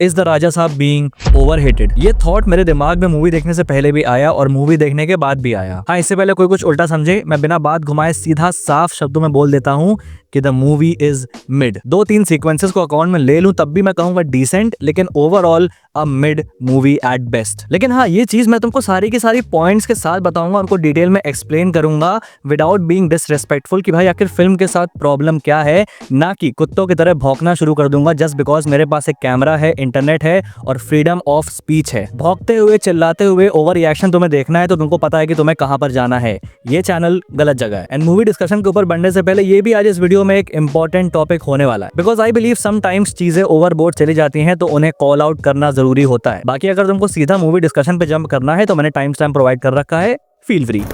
Is the राजा साहब being overrated? ये thought मेरे दिमाग में मूवी देखने से पहले भी आया और मूवी देखने के बाद भी आया। हाँ, इससे पहले कोई कुछ उल्टा समझे, मैं बिना बात घुमाए सीधा साफ शब्दों में बोल देता हूँ कि the movie is mid. 2-3 sequences को अकाउंट में ले लूं तब भी मैं कहूंगा डिसेंट, लेकिन overall a mid movie at best. लेकिन हाँ, ये चीज मैं तुमको सारी की सारी पॉइंट्स के साथ बताऊंगा, उनको डिटेल में एक्सप्लेन करूंगा विदाउट बीइंग डिसरिस्पेक्टफुल कि भाई आखिर फिल्म के साथ प्रॉब्लम क्या है, ना कि कुत्तों की तरह भौंकना शुरू कर दूंगा जस्ट बिकॉज मेरे पास एक कैमरा है, इंटरनेट है और फ्रीडम ऑफ स्पीच है। भौंकते हुए, चिल्लाते हुए ओवर रिएक्शन तुम्हें देखना है तो तुमको पता है कि तुम्हें कहां पर जाना है। ये चैनल गलत जगह है। एंड मूवी डिस्कशन के ऊपर बढ़ने से पहले ये भी आज इस वीडियो में एक इंपॉर्टेंट टॉपिक होने वाला है, बिकॉज आई बिलीव समटाइम्स चीजें ओवरबोर्ड चली जाती हैं तो उन्हें कॉल आउट करना जरूरी होता है। बाकी अगर तुमको सीधा मूवी डिस्कशन पे जंप करना है तो मैंने टाइम स्टैम्प प्रोवाइड कर रखा है, फील फ्री।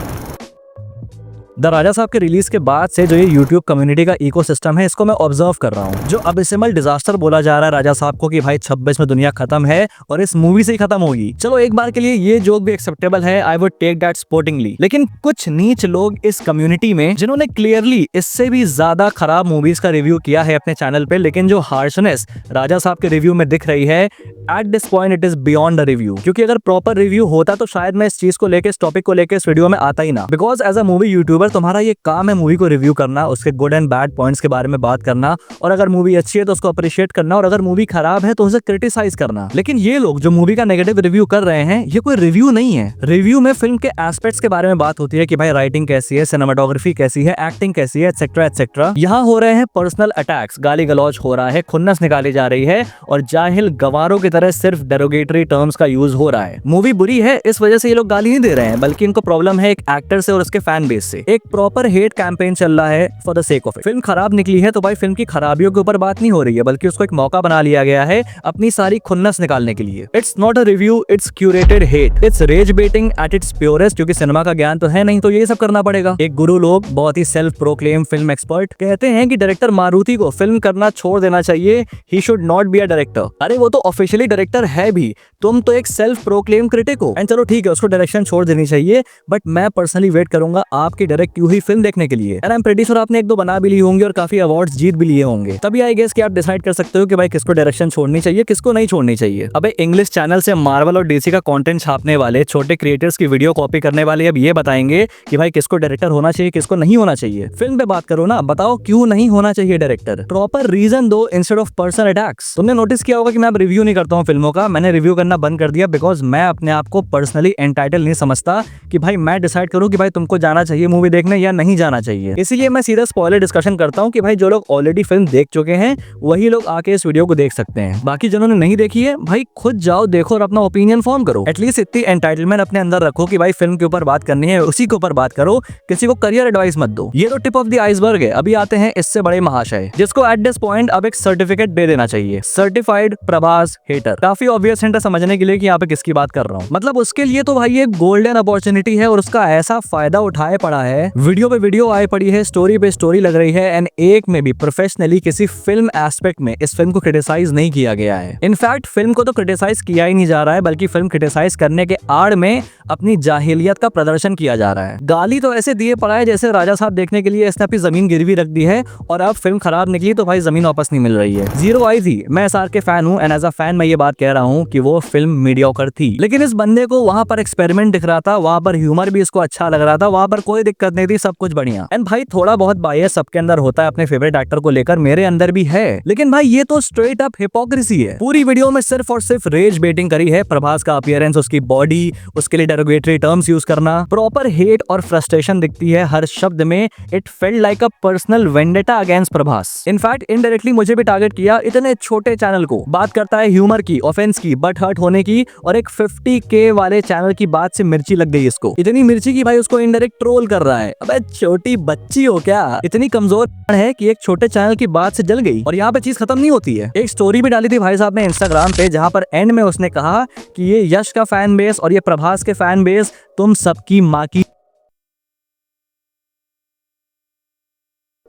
द राजा साहब के रिलीज के बाद से जो ये यूट्यूब कम्युनिटी का इकोसिस्टम है, इसको मैं ऑब्जर्व कर रहा हूँ। जो अबिसिमल डिजास्टर बोला जा रहा है राजा साहब को कि भाई 26 में दुनिया खत्म है और इस मूवी से ही खत्म होगी। चलो एक बार के लिए ये जोक भी एक्सेप्टेबल है, I would take that sportingly. लेकिन कुछ नीच लोग इस कम्युनिटी में जिन्होंने क्लियरली इससे भी ज्यादा खराब मूवीज का रिव्यू किया है अपने चैनल पे, लेकिन जो हार्शनेस राजा साहब के रिव्यू में दिख रही है, at this point it is beyond the review. क्योंकि अगर प्रॉपर रिव्यू होता तो शायद मैं इस चीज को लेकर, इस टॉपिक को लेकर इस वीडियो में आता ही ना। Because as a movie YouTuber तुम्हारा ये काम है मूवी को रिव्यू करना, उसके गुड एंड बैड पॉइंट्स के बारे में बात करना, और अगर मूवी अच्छी है तो उसको अप्रिशिएट करना, और अगर मूवी खराब है तो उसे क्रिटिसाइज करना। लेकिन ये लोग जो मूवी का नेगेटिव रिव्यू कर रहे हैं, ये कोई रिव्यू नहीं है। रिव्यू में फिल्म के एस्पेक्ट्स के बारे में बात होती है कि भाई राइटिंग कैसी है, सिनेमाटोग्राफी कैसी है, एक्टिंग कैसी है, एटसेट्रा एटसेट्रा। यहाँ हो रहे हैं पर्सनल अटैक्स, गाली गलौज हो रहा है, खुन्नस निकाली जा रही है और जाहिल गवारों की तरह सिर्फ डेरोगेटरी टर्म्स का यूज हो रहा है। मूवी बुरी है इस वजह से ये लोग गाली नहीं दे रहे हैं, बल्कि इनको प्रॉब्लम है एक एक्टर से और उसके फैन बेस से। एक प्रॉपर हेट कैंपेन चल रहा है for the sake of it. Film खराब निकली है तो भाई फिल्म की खराबियों के ऊपर बात नहीं हो रही है, बल्कि उसको एक मौका बना लिया गया है अपनी सारी खुन्नस निकालने के लिए। It's not a review, it's curated hate, it's rage baiting at its purest. क्योंकि सिनेमा का ज्ञान तो है नहीं तो ये सब करना पड़ेगा। एक गुरु लोग, बहुत ही सेल्फ प्रोक्लेम फिल्म एक्सपर्ट, कहते हैं कि डायरेक्टर मारुति को फिल्म करना छोड़ देना चाहिए, he should not be a director. अरे वो तो ऑफिशियली डायरेक्टर है भी, तुम तो एक सेल्फ प्रोक्लेम क्रिटिक हो। एंड चलो ठीक है, उसको डायरेक्शन छोड़ देनी चाहिए, बट मैं पर्सनली वेट करूंगा आपकी डायरेक्ट की हुई फिल्म देखने के लिए। And I am pretty sure आपने एक दो बना भी ली होंगी और काफी अवार्ड्स जीत भी लिए होंगे। तभी आई गेस कि आप डिसाइड कर सकते हो कि भाई किसको डायरेक्शन छोड़नी चाहिए, किसको नहीं छोड़नी चाहिए। अबे इंग्लिश चैनल से मार्वल और डीसी का कंटेंट छापने वाले छोटे क्रिएटर्स की वीडियो कॉपी करने वाले अब ये बताएंगे कि भाई किसको डायरेक्टर होना चाहिए, किसको नहीं होना चाहिए। फिल्म पे बात करो ना, बताओ क्यों नहीं होना चाहिए डायरेक्टर, प्रॉपर रीजन दो इंस्टेड ऑफ पर्सनल अटैक्स। तुमने नोटिस किया होगा कि मैं अब रिव्यू नहीं करता हूँ फिल्मों का, मैंने रिव्यू करना बंद कर दिया बिकॉज मैं अपने आप को पर्सनली एंटाइटल नहीं समझता कि भाई मैं डिसाइड करूँ कि भाई तुमको जाना चाहिए मूवी देखने या नहीं जाना चाहिए। इसीलिए मैं सीधा स्पॉइलर डिस्कशन करता हूं कि भाई जो लोग ऑलरेडी फिल्म देख चुके हैं वही लोग आके इस वीडियो को देख सकते हैं। बाकी जिन्होंने नहीं देखी है भाई खुद जाओ देखो और अपना ओपिनियन फॉर्म करो। एटलीस्ट इतनी एंटाइटलमेंट अपने अंदर रखो कि भाई फिल्म के ऊपर बात करनी है उसी के ऊपर बात करो, किसी को करियर एडवाइस मत दो। ये तो टिप ऑफ द आइसबर्ग है। अभी आते हैं इससे बड़े महाशय जिसको एट दिस पॉइंट अब एक सर्टिफिकेट दे देना चाहिए, सर्टिफाइड प्रभास हेटर। काफी ऑब्वियस है समझने के लिए कि यहाँ पे किसकी बात कर रहा हूँ। मतलब उसके लिए तो भाई एक गोल्डन अपॉर्चुनिटी है और उसका ऐसा फायदा उठाए पड़ा है, वीडियो पे वीडियो आए पड़ी है, स्टोरी पे स्टोरी लग रही है, एंड एक में भी प्रोफेशनली किसी फिल्म एस्पेक्ट में इस फिल्म को क्रिटिसाइज नहीं किया गया है। इनफैक्ट फिल्म को तो क्रिटिसाइज किया ही नहीं जा रहा है, बल्कि फिल्म क्रिटिसाइज करने के आड़ में अपनी जाहिलियत का प्रदर्शन किया जा रहा है। गाली तो ऐसे दिए पड़ा है जैसे राजा साहब देखने के लिए इसने अपनी जमीन गिरवी रख दी है और अब फिल्म खराब निकली तो भाई जमीन वापस नहीं मिल रही है। जीरो आई थी, मैं एसआर के फैन हूँ एंड एज अ फैन मैं ये बात कह रहा हूँ कि वो फिल्म मीडियोकर थी, लेकिन इस बंदे को वहां पर एक्सपेरिमेंट दिख रहा था, वहां पर ह्यूमर भी इसको अच्छा लग रहा था, वहां पर कोई दिक्कत नहीं थी, सब कुछ बढ़िया। एंड भाई थोड़ा बहुत बायस सबके अंदर होता है अपने फेवरेट एक्टर को लेकर, मेरे अंदर भी है, लेकिन भाई ये तो स्ट्रेट अप हिपोक्रेसी है। पूरी वीडियो में सिर्फ और सिर्फ रेज बेटिंग करी है, प्रभास का अपीयरेंस, उसकी बॉडी, उसके लिए डेरोगेटरी टर्म्स यूज करना, प्रॉपर हेट और फ्रस्ट्रेशन दिखती है हर शब्द में। It felt like a personal vendetta against Prabhas. In fact indirectly मुझे भी टारगेट किया, इतने छोटे चैनल को। बात करता है ह्यूमर की, ऑफेंस की, बट हर्ट होने की, और एक 50K वाले चैनल की बात से मिर्ची लग गई इसको। इतनी मिर्ची की भाई उसको इनडायरेक्ट ट्रोल कर रहा है। अबे छोटी बच्ची हो क्या, इतनी कमजोर है कि एक छोटे चैनल की बात से जल गई। और यहाँ पे चीज खत्म नहीं होती है। एक स्टोरी भी डाली थी भाई साहब ने इंस्टाग्राम पे, जहां पर एंड में उसने कहा कि ये यश का फैन बेस और ये प्रभास के फैन बेस तुम सबकी माँ की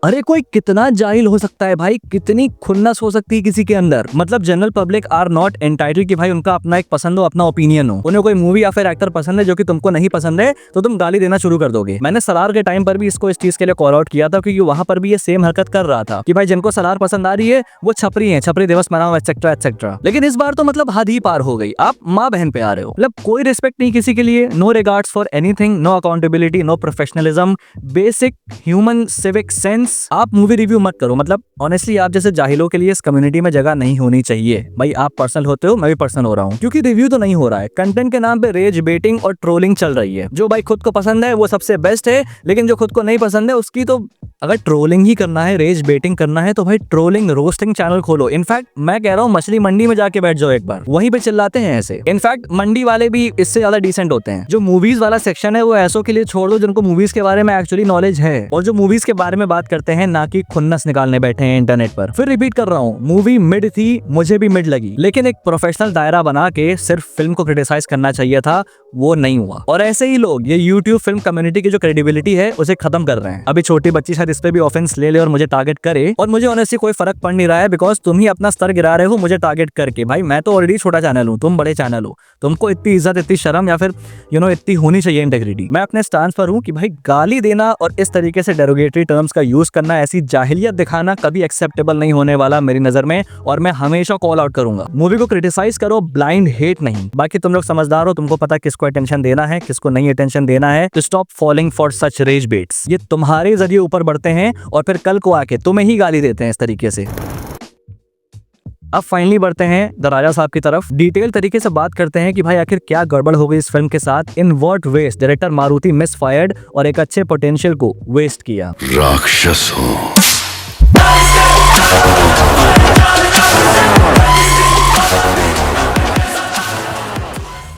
अरे कोई कितना जाहिल हो सकता है भाई, कितनी खुन्नस हो सकती है किसी के अंदर। मतलब general public are not entitled कि भाई उनका अपना एक पसंद हो, अपना ओपिनियन हो। उन्हें कोई मूवी या फिर एक्टर पसंद है जो कि तुमको नहीं पसंद है तो तुम गाली देना शुरू कर दोगे। मैंने सलार के टाइम पर भी इसको इस चीज के लिए कॉल आउट किया था, क्योंकि वहां पर भी ये सेम हरकत कर रहा था कि भाई जिनको सलार पसंद आ रही है वो छपरी है, छपरी दिवस मनाओ एक्सेट्रा एक्सेट्रा। लेकिन इस बार तो मतलब हद ही पार हो गई, आप माँ बहन पे आ रहे हो। मतलब कोई रिस्पेक्ट नहीं किसी के लिए, no regards for anything, no accountability, no professionalism, basic human civic sense. आप मूवी रिव्यू मत करो। मतलब ऑनेस्टली आप जैसे जाहिलों के लिए इस कम्युनिटी में जगह नहीं होनी चाहिए। भाई आप पर्सनल होते हो, मैं भी पर्सनल हो रहा हूँ, क्योंकि रिव्यू तो नहीं हो रहा है, कंटेंट के नाम पे रेज बेटिंग और ट्रोलिंग चल रही है। जो भाई खुद को पसंद है वो सबसे बेस्ट है, लेकिन जो खुद को नहीं पसंद है उसकी तो, अगर ट्रोलिंग ही करना है, रेज बेटिंग करना है तो भाई ट्रोलिंग रोस्टिंग चैनल खोलो। इनफैक्ट मैं कह रहा हूँ मछली मंडी में जाके बैठ जाओ एक बार, वहीं पे चिल्लाते हैं ऐसे। इनफैक्ट मंडी वाले भी इससे ज्यादा डिसेंट होते हैं। जो मूवीज वाला सेक्शन है वो ऐसों के लिए छोड़ दो जिनको मूवीज के बारे में एक्चुअली नॉलेज है, और जो मूवीज के बारे में बात करते हैं, ना कि खुन्नस निकालने बैठे हैं इंटरनेट पर। फिर रिपीट कर रहा हूँ, मूवी मिड थी, मुझे भी मिड लगी, लेकिन एक प्रोफेशनल दायरा बना के सिर्फ फिल्म को क्रिटिसाइज करना चाहिए था, वो नहीं हुआ। और ऐसे ही लोग ये यूट्यूब फिल्म कम्युनिटी की जो क्रेडिबिलिटी है उसे खत्म कर रहे हैं। अभी छोटी बच्ची शायद इस पे भी ऑफेंस ले और मुझे टारगेट करे, और मुझे ऑनेस्टली कोई फर्क पड़ नहीं रहा है, बिकॉज तुम ही अपना स्तर गिरा रहे हो मुझे टारगेट करके। भाई मैं तो ऑलरेडी छोटा चैनल हूँ, तुम बड़े चैनल हो, तुमको इतनी इज्जत, इतनी शर्म या फिर इतनी होनी चाहिए इंटेग्रिटी। मैं अपने स्टांस पर हूँ कि भाई गाली देना और इस तरीके से डेरोगेटरी टर्म्स का यूज करना, ऐसी जाहिलियत दिखाना कभी एक्सेप्टेबल नहीं होने वाला मेरी नजर में, और मैं हमेशा कॉल आउट करूंगा। मूवी को क्रिटिसाइज करो, ब्लाइंड हेट नहीं। बाकी तुम लोग समझदार हो, तुमको पता किसको अटेंशन देना है, किसको नहीं अटेंशन देना है, तो stop following for such rage baits. ये तुम्हारे जरिए ऊपर बढ़ते हैं और फिर कल को आके तुम्हें ही गाली देते हैं इस तरीके से। अब फाइनली बढ़ते हैं द राजा साहब की तरफ। डिटेल तरीके से बात करते हैं कि भाई आखिर क्या गड़बड़ हो गई इस फिल्म के साथ। In what waste director Maruthi misfired और एक अच्छे पोटेंशियल को वेस्ट किया। राक्षस हो।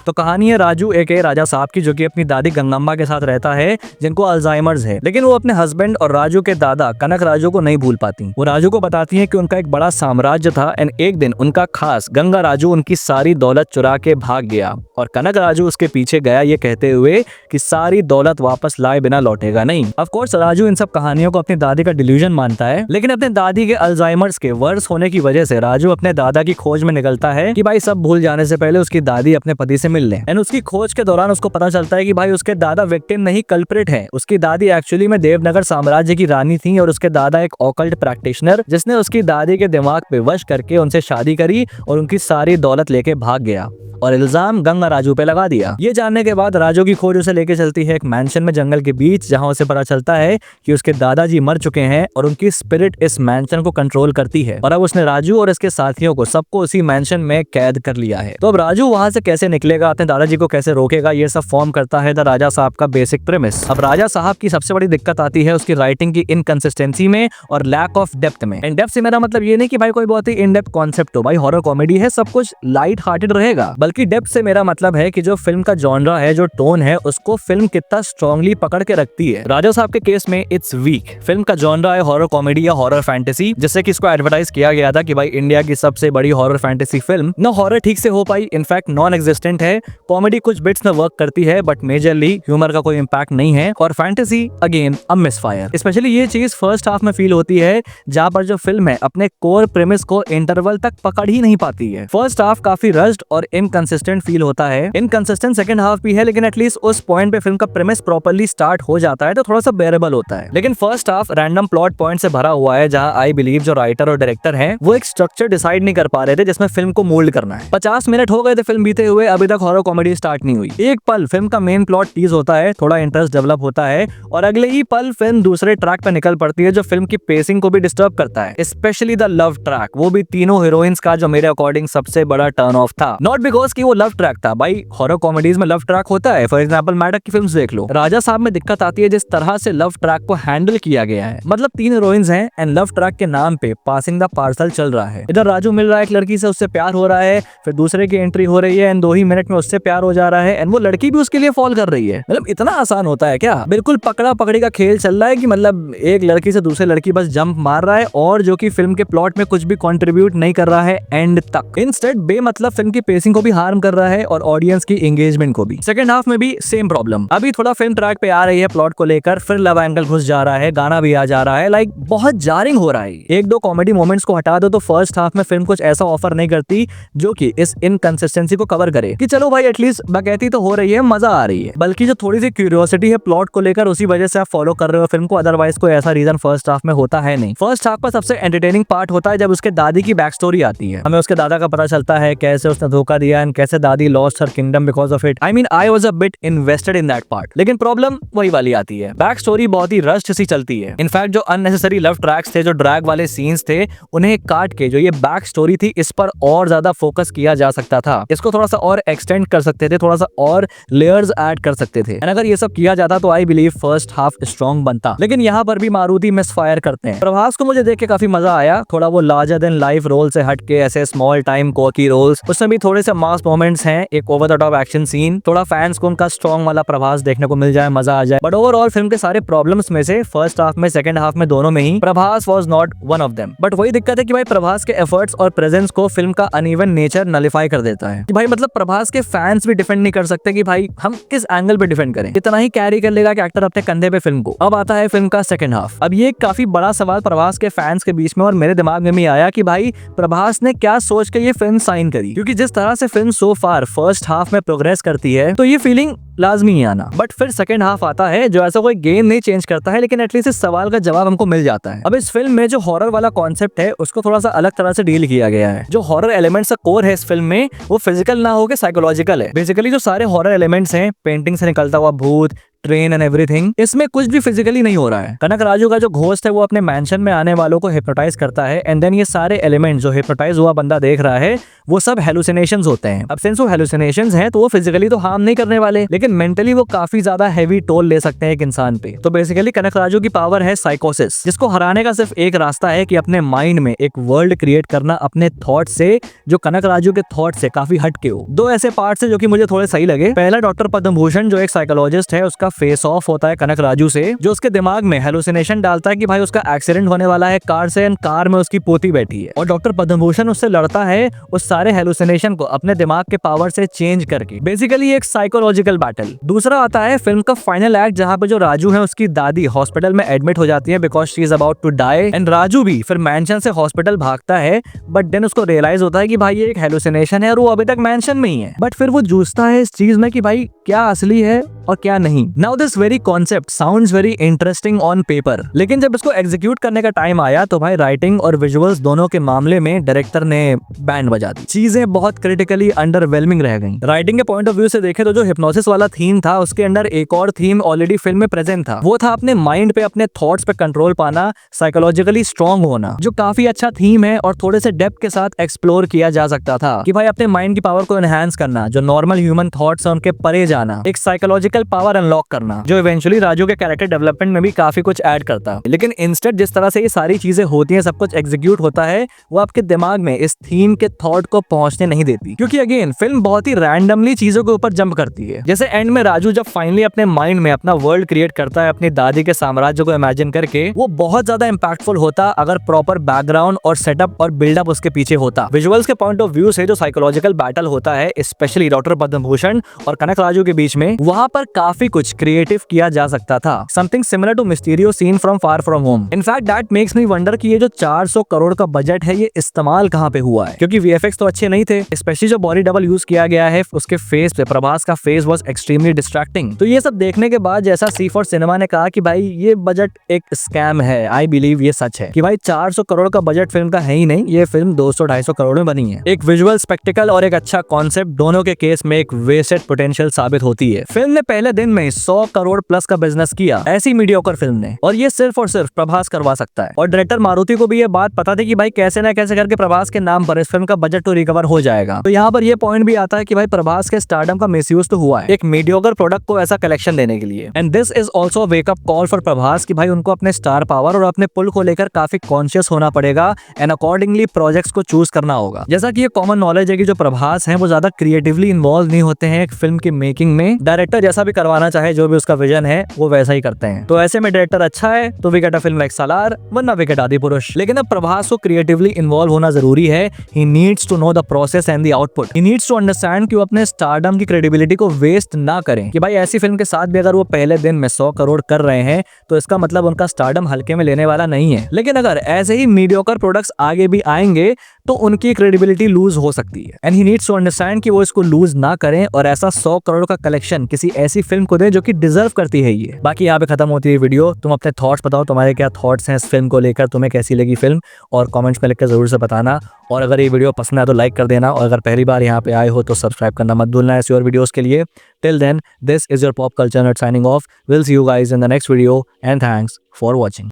तो कहानी है राजू एके राजा साहब की, जो कि अपनी दादी गंगम्मा के साथ रहता है जिनको अल्जाइमर्स है। लेकिन वो अपने हस्बैंड और राजू के दादा कनक राजू को नहीं भूल पाती। वो राजू को बताती है कि उनका एक बड़ा साम्राज्य था एंड एक दिन उनका खास गंगा राजू उनकी सारी दौलत चुरा के भाग गया, और कनक राजू उसके पीछे गया ये कहते हुए कि सारी दौलत वापस लाए बिना लौटेगा नहीं। ऑफ कोर्स राजू इन सब कहानियों को अपनी दादी का डिल्यूजन मानता है, लेकिन अपने दादी के अल्जाइमर्स के वर्स होने की वजह से राजू अपने दादा की खोज में निकलता है कि भाई सब भूल जाने से पहले उसकी दादी अपने पति से मिल ले। एंड उसकी खोज के दौरान उसको पता चलता है कि भाई उसके दादा विक्टिम नहीं कल्प्रिट है। उसकी दादी एक्चुअली में देवनगर साम्राज्य की रानी थी, और उसके दादा एक ऑकल्ट प्रैक्टिशनर जिसने उसकी दादी के दिमाग पे वश करके उनसे शादी करी और उनकी सारी दौलत लेके भाग गया, और इल्जाम गंगा राजू पे लगा दिया। ये जानने के बाद राजू की खोज उसे लेके चलती है एक मैंशन में जंगल के बीच, जहां उसे पता चलता है कि उसके दादाजी मर चुके हैं और उनकी स्पिरिट इस मैंशन को कंट्रोल करती है, और अब उसने राजू और इसके साथियों को सबको उसी मैंशन में कैद कर लिया है। तो अब राजू वहां से कैसे निकलेगा, अपने दादाजी को कैसे रोकेगा, ये सब फॉर्म करता है द राजा साहब का बेसिक प्रेमिस। अब राजा साहब की सबसे बड़ी दिक्कत आती है उसकी राइटिंग की इनकंसिस्टेंसी में और लैक ऑफ डेप्थ में। इन डेप्थ से मेरा मतलब ये नहीं कि भाई कोई बहुत ही इन डेप्थ कॉन्सेप्ट हो, भाई हॉरर कॉमेडी है, सब कुछ लाइट हार्टेड रहेगा, बल्कि डेप्थ से मेरा मतलब है कि जो फिल्म का जॉनरा है, जो टोन है, उसको फिल्म कितना स्ट्रांगली पकड़ के रखती है। राजा साहब के केस में इट्स वीक। फिल्म का जॉनरा है हॉरर कॉमेडी या हॉरर फैंटेसी, जिससे कि इसको एडवर्टाइज किया गया था कि भाई इंडिया की सबसे बड़ी हॉरर फैंटेसी फिल्म। ना हॉरर ठीक से हो पाई, इनफैक्ट नॉन एग्जिस्टेंट है। कॉमेडी कुछ बिट्स में वर्क करती है, बट मेजरली ह्यूमर का कोई इंपैक्ट नहीं है, और fantasy again a misfire. Specially ये चीज फर्स्ट हाफ में फील होती है, जहां पर जो फिल्म है अपने कोर प्रेमिस को इंटरवल तक पकड़ ही नहीं पाती है। फर्स्ट हाफ काफी रश्ड और इनकंसिस्टेंट फील होता है। इनकंसिस्टेंट सेकंड हाफ भी है, लेकिन एटलीस्ट उस पॉइंट पे फिल्म का प्रेमिस प्रॉपर्ली स्टार्ट हो जाता है तो थोड़ा सा बेरेबल होता है। लेकिन first half random plot point से भरा हुआ है, जहां आई बिलीव जो राइटर और डायरेक्टर हैं वो एक स्ट्रक्चर डिसाइड नहीं कर पा रहे थे जिसमें फिल्म को मोल्ड करना है। 50 मिनट हो गए थे फिल्म बीते हुए, अभी तक हॉरर कॉमेडी स्टार्ट नहीं हुई। एक पल फिल्म का मेन प्लॉट टीज होता है, थोड़ा इंटरेस्ट डेवलप होता है, और अगले ही पल फिल्म दूसरे ट्रैक पे निकल पड़ती है, जो फिल्म की पेसिंग को भी डिस्टर्ब करता है, स्पेशली द लव ट्रैक, वो भी तीनों हीरोइंस का, जो मेरे अकॉर्डिंग सबसे बड़ा टर्न ऑफ था। नॉट बिकॉज कि वो लव ट्रैक था, भाई हॉरर कॉमेडीज में लव ट्रैक होता है, फॉर एग्जांपल मैडक की फिल्म्स देख लो। राजा साहब में दिक्कत आती है जिस तरह से लव ट्रैक को हैंडल किया गया है। मतलब 3 हीरोइंस हैं एंड लव ट्रैक के नाम पे पासिंग द पार्सल चल रहा है। इधर राजू मिल रहा है एक लड़की से, उससे प्यार हो रहा है, फिर दूसरे की एंट्री हो रही है एंड 2 ही मिनट में उससे प्यार हो जा रहा है, एंड वो लड़की भी उसके लिए फॉल कर रही है। मतलब इतना आसान होता है क्या? बिल्कुल पकड़ा पकड़ी का खेल चल रहा है कि मतलब एक लड़की से दूसरे लड़की बस जंप मार रहा है, और जो कि फिल्म के प्लॉट में कुछ भी कंट्रीब्यूट नहीं कर रहा है एंड तक। इंस्टेड बेमतलब फिल्म की पेसिंग को भी हार्म कर रहा है और ऑडियंस की एंगेजमेंट को भी। सेकंड हाफ में भी सेम प्रॉब्लम, अभी थोड़ा फिल्म ट्रैक पे आ रही है प्लॉट को लेकर, फिर लव एंगल घुस जा रहा है, गाना भी आ जा रहा है, लाइक बहुत जारिंग हो रहा है। एक दो कॉमेडी मोमेंट्स को हटा दो तो फर्स्ट हाफ में फिल्म कुछ ऐसा ऑफर नहीं करती जो कि इस इनकंसिस्टेंसी को कवर करे कि चलो भाई एटलीस्ट बकैती तो हो रही है, मजा आ रही है, बल्कि जो थोड़ी सी क्यूरियोसिटी है प्लॉट को लेकर उसी वजह से आप फॉलो कर रहे हो फिल्म को, अदरवाइज कोई ऐसा रीजन फर्स्ट हाफ में होता है नहीं। फर्स्ट हाफ का सबसे एंटरटेनिंग पार्ट होता है जब उसके दादी की बैक स्टोरी आती है, हमें उसके दादा का पता चलता है कैसे उसने धोखा दिया एंड कैसे दादी lost her kingdom because of it. I mean I was a bit invested in that part, लेकिन प्रॉब्लम वही वाली आती है, बैक स्टोरी बहुत ही रश्ड सी चलती है। इनफैक्ट जो अननेसेसरी लव ट्रैक्स थे, जो ड्रैग वाले सीन्स थे, उन्हें काट के जो ये बैक स्टोरी थी इस पर और ज्यादा फोकस किया जा सकता था, इसको थोड़ा सा और एक्सटेंड कर सकते थे, थोड़ा सा और लेयर्स ऐड कर सकते थे। अगर ये सब किया जाता तो I believe first half strong बनता, लेकिन यहाँ पर भी मारुति मिसफायर करते हैं। प्रभास को मुझे देख के काफी मजा आया, थोड़ा वो लार्जर देन लाइफ रोल से हट के ऐसे स्मॉल टाइम कॉकी रोल्स, उसमें भी थोड़े से मास मोमेंट्स हैं, एक over the top action scene, थोड़ा फैंस को उनका स्ट्रॉन्ग वाला प्रभास देखने को मिल जाए, मजा आ जाए। बट ओवरऑल फिल्म के सारे प्रॉब्लम्स में से फर्स्ट हाफ में, सेकंड हाफ में, दोनों में ही Prabhas was not one of them. But वही दिक्कत है कि भाई प्रभास के एफर्ट्स और प्रेजेंस को फिल्म का अनइवन नेचर नलिफाई कर देता है कि भाई मतलब प्रभास के फैंस भी डिफेंड नहीं कर सकते कि भाई हम किस एंगल पे डिफेंड करें, इतना ही कैरी कर लेगा कि एक्टर अपने कंधे पे फिल्म को। अब आता है फिल्म का सेकंड हाफ। अब ये काफी बड़ा सवाल प्रभास के फैंस के बीच में और मेरे दिमाग में भी आया कि भाई प्रभास ने क्या सोच के ये फिल्म साइन करी, क्योंकि जिस तरह से फिल्म सो फार फर्स्ट हाफ में प्रोग्रेस करती है तो ये फीलिंग लाजमी ही आना। बट फिर सेकंड हाफ आता है जो ऐसा कोई गेम नहीं चेंज करता है, लेकिन एटलीस्ट इस सवाल का जवाब हमको मिल जाता है। अब इस फिल्म में जो हॉरर वाला कॉन्सेप्ट है उसको थोड़ा सा अलग तरह से डील किया गया है। जो हॉरर एलिमेंट्स का कोर है इस फिल्म में वो फिजिकल ना होकर साइकोलॉजिकल है। बेसिकली जो सारे हॉरर एलिमेंट्स हैं, पेंटिंग से निकलता हुआ भूत, ट्रेन एंड एवरीथिंग, इसमें कुछ भी फिजिकली नहीं हो रहा है। कनक राजू का जो घोस्ट है वो अपने मैंशन में आने वालों को हिप्नोटाइज करता है एंड देन ये सारे एलिमेंट जो हिप्नोटाइज हुआ बंदा देख रहा है वो सब हेलुसिनेशंस होते हैं। अब सिंस वो हेलुसिनेशंस हैं तो वो फिजिकली तो हार्म नहीं करने वाले, लेकिन मेंटली वो काफी ज्यादा हैवी टोल ले सकते हैं एक इंसान पे। तो बेसिकली कनक राजू की पावर है साइकोसिस, जिसको हराने का सिर्फ एक रास्ता है कि अपने माइंड में एक वर्ल्ड क्रिएट करना अपने थॉट से, जो कनक राजू के थॉट से काफी हटके हो। दो ऐसे पार्ट है जो कि मुझे थोड़े सही लगे। पहला डॉक्टर पद्म भूषण जो एक साइकोलॉजिस्ट है, उसका फेस ऑफ होता है कनक राजू से, जो उसके दिमाग में हेलुसिनेशन डालता है कि भाई उसका एक्सीडेंट होने वाला है कार से एंड कार में उसकी पोती बैठी है, और डॉक्टर पद्म भूषण उससे लड़ता है उस सारे हेलुसिनेशन को अपने दिमाग के पावर से चेंज करके। बेसिकली एक साइकोलॉजिकल बैटल। दूसरा आता है फिल्म का फाइनल एक्ट, जहां पे जो राजू है उसकी दादी हॉस्पिटल में एडमिट हो जाती है because she is about to die and Raju भी फिर मैंशन से हॉस्पिटल भागता है, बट देन उसको रियलाइज होता है कि भाई ये एक हेलुसिनेशन है और वो अभी तक मैंशन में ही है। बट फिर वो जूझता है इस चीज में कि भाई क्या असली है और क्या नहीं। Now this very concept sounds very interesting on paper, लेकिन जब इसको एग्जीक्यूट करने का टाइम आया तो भाई राइटिंग और विजुअल्स दोनों के मामले में डायरेक्टर ने बैंड बजा दी। चीजें बहुत क्रिटिकली अंडरवेलमिंग रह गईं। राइटिंग के पॉइंट ऑफ व्यू से देखे तो जो हिप्नोसिस वाला थीम था उसके अंदर एक और थीम ऑलरेडी फिल्म में प्रेजेंट था, वो था अपने माइंड पे, अपने थॉट्स पे कंट्रोल पाना, साइकोलॉजिकली स्ट्रॉन्ग होना, जो काफी अच्छा थीम है और थोड़े से डेप्थ के साथ एक्सप्लोर किया जा सकता था कि भाई अपने माइंड की पावर को एनहांस करना, जो नॉर्मल ह्यूमन थॉट्स है उनके परे जाना, एक साइकोलॉजिकल पावर अनलॉक करना, जो इवेंचुअली राजू के कैरेक्टर डेवलपमेंट में भी काफी कुछ ऐड करता। लेकिन इंस्टेड जिस तरह से ये सारी चीजें होती हैं, सब कुछ एग्जीक्यूट होता है, वो आपके दिमाग में इस थीम के थॉट को पहुंचने नहीं देती, क्योंकि अगेन फिल्म बहुत ही रैंडमली चीजों के ऊपर जंप करती है। जैसे एंड में राजू जब फाइनली अपने माइंड में अपना वर्ल्ड क्रिएट करता है अपनी दादी के साम्राज्य को इमेजिन करके, वो बहुत ज्यादा इंपैक्टफुल होता अगर प्रॉपर बैकग्राउंड और सेटअप और बिल्डअप उसके पीछे होता। विजुअल्स के पॉइंट ऑफ व्यू से जो साइकोलॉजिकल बैटल होता है स्पेशली डॉक्टर पद्म भूषण और कनक राजू के बीच में, वहां पर काफी कुछ क्रिएटिव किया जा सकता था। Something similar to Mysterio scene from Far From Home. In fact that makes me wonder कि ये जो 400 करोड़ का बजट है ये इस्तेमाल कहाँ पे हुआ है, क्योंकि वीएफएक्स तो अच्छे नहीं थे, स्पेशली जो बॉडी डबल यूज किया गया है उसके फेस पे, प्रभास का फेस वाज एक्सट्रीमली डिस्ट्रैक्टिंग। तो ये सब देखने के बाद जैसा C4 सिनेमा ने कहा कि भाई ये बजट एक स्कैम है, आई बिलीव ये सच है कि भाई 400 करोड़ का बजट फिल्म का है ही नहीं, ये फिल्म 200-250 करोड़ में बनी है। एक विजुअल स्पेक्टिकल और एक अच्छा कॉन्सेप्ट दोनों के केस में एक वेस्टेड पोटेंशियल साबित होती है। फिल्म ने पहले दिन में 100 करोड़ प्लस का बिजनेस किया ऐसी मीडियोकर फिल्म ने, और ये सिर्फ और सिर्फ प्रभास करवा सकता है। और डायरेक्टर मारुति को भी ये बात पता थी कि भाई कैसे ना कैसे करके प्रभास के नाम पर इस फिल्म का बजट तो रिकवर हो जाएगा। तो यहाँ पर ये पॉइंट भी आता है कि भाई प्रभास के स्टारडम का मिसयूज तो हुआ है एक मीडियोकर प्रोडक्ट को ऐसा कलेक्शन देने के लिए, and this is also wake up call for Prabhas कि भाई उनको अपने स्टार पावर और अपने पुल को लेकर काफी कॉन्शियस होना पड़ेगा एंड अकॉर्डिंगली प्रोजेक्ट्स को चूज करना होगा। जैसा कि ये कॉमन नॉलेज है कि जो प्रभास है वो ज्यादा क्रिएटिवली इन्वॉल्व नहीं होते हैं एक फिल्म की मेकिंग मेकिंग में डायरेक्टर जैसा भी करवाना चाहे, जो भी उसका विजन है वो वैसा ही करते हैं। तो ऐसे में डायरेक्टर अच्छा है तो we get a film like Salaar, वरना वी गेट आदिपुरुष। लेकिन अब प्रभास को क्रिएटिवली इन्वॉल्व होना जरूरी है। He needs to know the process and the output. He needs to understand कि वो अपने स्टारडम की क्रेडिबिलिटी को वेस्ट ना करें, कि भाई ऐसी फिल्म के साथ भी अगर वो पहले दिन में 100 करोड़ कर रहे हैं तो इसका मतलब उनका स्टारडम हल्के में लेने वाला नहीं है। लेकिन अगर ऐसे ही मीडियोकर प्रोडक्ट्स आगे भी आएंगे तो उनकी क्रेडिबिलिटी लूज हो सकती है। And he needs to understand कि वो इसको लूज ना करें और ऐसा 100 करोड़ का कलेक्शन किसी ऐसी फिल्म को दे जो कि डिजर्व करती है ये। बाकी यहाँ पे खत्म होती है वीडियो। तुम अपने थॉट्स बताओ, तुम्हारे क्या थॉट्स हैं इस फिल्म को लेकर, तुम्हें कैसी लगी फिल्म, और कमेंट्स में लिखकर जरूर से बताना। और अगर ये वीडियो पसंद आए तो लाइक कर देना, और अगर पहली बार यहाँ पे आए हो तो सब्सक्राइब करना मत भूलना ऐसी और वीडियोस के लिए। Till then, this is your pop culture nut signing off. Will see you guys in the next video and thanks for watching.